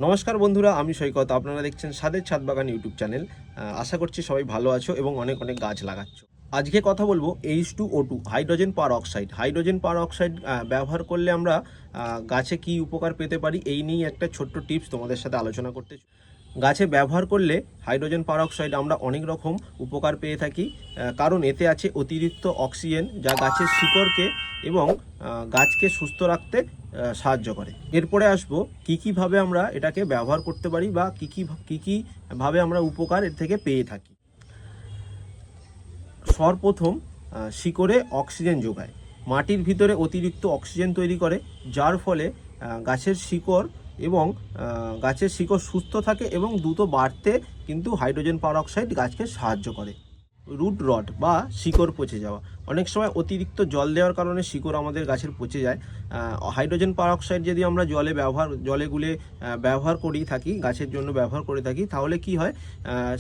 নমস্কার বন্ধুরা, আমি সৈকত। আপনারা দেখছেন স্বাদের ছাদ বাগান ইউটিউব চ্যানেল। আশা করছি সবাই ভালো আছো এবং অনেক অনেক গাছ লাগাচ্ছ। আজকে কথা বলবো H2O2 হাইড্রোজেন পার অক্সাইড। হাইড্রোজেন পার অক্সাইড ব্যবহার করলে আমরা গাছে কি উপকার পেতে পারি, এই নিয়ে একটা ছোট্ট টিপস তোমাদের সাথে আলোচনা করতে। গাছে ব্যবহার করলে হাইড্রোজেন পার অক্সাইড আমরা অনেক রকম উপকার পেয়ে থাকি, কারণ এতে আছে অতিরিক্ত অক্সিজেন, যা গাছের শিকড়কে এবং গাছকে সুস্থ রাখতে সাহায্য করে। এরপরে আসবো কীভাবে আমরা এটাকে ব্যবহার করতে পারি বা কীভাবে আমরা উপকার এর থেকে পেয়ে থাকি। সর্বপ্রথম শিকড়ে অক্সিজেন যোগায়, মাটির ভিতরে অতিরিক্ত অক্সিজেন তৈরি করে, যার ফলে গাছের শিকড় সুস্থ থাকে এবং দ্রুত বাড়তে কিন্তু হাইড্রোজেন পার অক্সাইড গাছকে সাহায্য করে। রুট রট বা শিকড় পচে যাওয়া, অনেক সময় অতিরিক্ত জল দেওয়ার কারণে শিকড় আমাদের গাছের পচে যায়। হাইড্রোজেন পার অক্সাইড যদি আমরা জলে গুলে ব্যবহার করি থাকি, গাছের জন্য ব্যবহার করে থাকি, তাহলে কি হয়,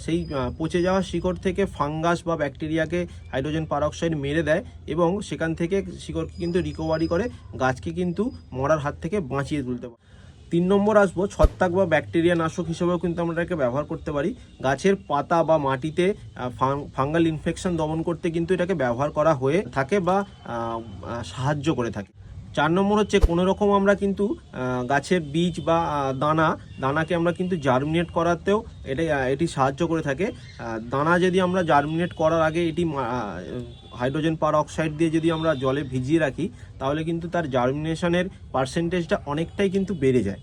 সেই পচে যাওয়া শিকড় থেকে ফাঙ্গাস বা ব্যাকটেরিয়াকে হাইড্রোজেন পার অক্সাইড মেরে দেয় এবং সেখান থেকে শিকড়কে কিন্তু রিকভারি করে গাছকে কিন্তু মরার হাত থেকে বাঁচিয়ে তুলতে পারে। 3 নম্বর আসবো ছত্রাক বা ব্যাকটেরিয়া নাশক হিসেবেও কিন্তু আমরা এটাকে ব্যবহার করতে পারি। গাছের পাতা বা মাটিতে ফাঙ্গাল ইনফেকশন দমন করতে কিন্তু এটাকে ব্যবহার করা হয়ে থাকে বা সাহায্য করে থাকে। 4 নম্বর হচ্ছে কোনো রকম আমরা কিন্তু গাছের বীজ বা দানাকে আমরা কিন্তু জার্মিনেট করাতেও এটি সাহায্য করে থাকে। দানা যদি আমরা জার্মিনেট করার আগে এটি হাইড্রোজেন পার অক্সাইড দিয়ে যদি আমরা জলে ভিজিয়ে রাখি, তাহলে কিন্তু তার জার্মিনেশনের পার্সেন্টেজটা অনেকটাই কিন্তু বেড়ে যায়।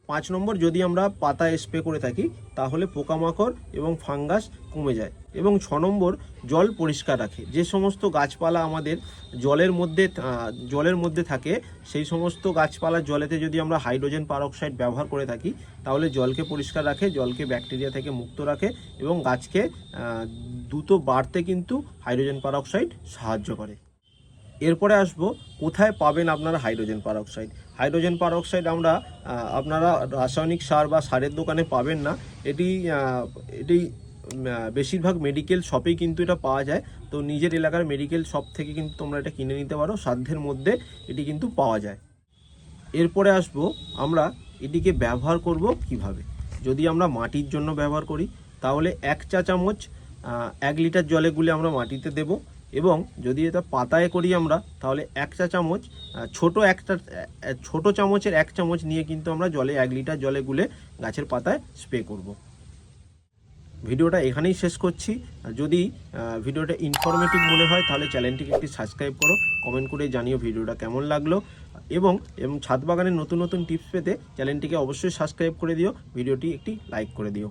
5 নম্বর, যদি আমরা পাতায় স্প্রে করে থাকি তাহলে পোকামাকড় এবং ফাঙ্গাস কমে যায়। এবং 6 নম্বর, জল পরিষ্কার রাখে। যে সমস্ত গাছপালা আমাদের জলের মধ্যে থাকে, সেই সমস্ত গাছপালার জলেতে যদি আমরা হাইড্রোজেন পার অক্সাইড ব্যবহার করে থাকি, তাহলে জলকে পরিষ্কার রাখে, জলকে ব্যাকটেরিয়া থেকে মুক্ত রাখে এবং গাছকে দ্রুত বাড়তে কিন্তু হাইড্রোজেন পার অক্সাইড সাহায্য করে। এরপরে আসবো কোথায় পাবেন আপনারা হাইড্রোজেন পার অক্সাইড। হাইড্রোজেন পার অক্সাইড আপনারা রাসায়নিক সার বা সারের দোকানে পাবেন না। এটি বেশিরভাগ মেডিকেল শপেই কিন্তু এটা পাওয়া যায়। তো নিজের এলাকার মেডিকেল শপ থেকে কিন্তু তোমরা এটা কিনে নিতে পারো, সাধ্যের মধ্যে এটি কিন্তু পাওয়া যায়। এরপরে আসবো আমরা এটিকে ব্যবহার করব কিভাবে। যদি আমরা মাটির জন্য ব্যবহার করি, তাহলে 1 চা চামচ 1 লিটার জলে গুলে আমরা মাটিতে দেব। এবং যদি এটা পাতায় করি আমরা, তাহলে 1 চা চামচ ছোট চামচের 1 চামচ নিয়ে কিন্তু আমরা 1 লিটার জলে গুলে গাছের পাতায় স্প্রে করব। ভিডিওটা এখানেই শেষ করছি। যদি ভিডিওটা ইনফরমেটিভ মনে হয় তাহলে চ্যানেলটিকে একটি সাবস্ক্রাইব করো, কমেন্ট করে জানিও ভিডিওটা কেমন লাগলো। এবং ছাদ বাগানের নতুন নতুন টিপস পেতে চ্যানেলটিকে অবশ্যই সাবস্ক্রাইব করে দিও, ভিডিওটি একটি লাইক করে দিও।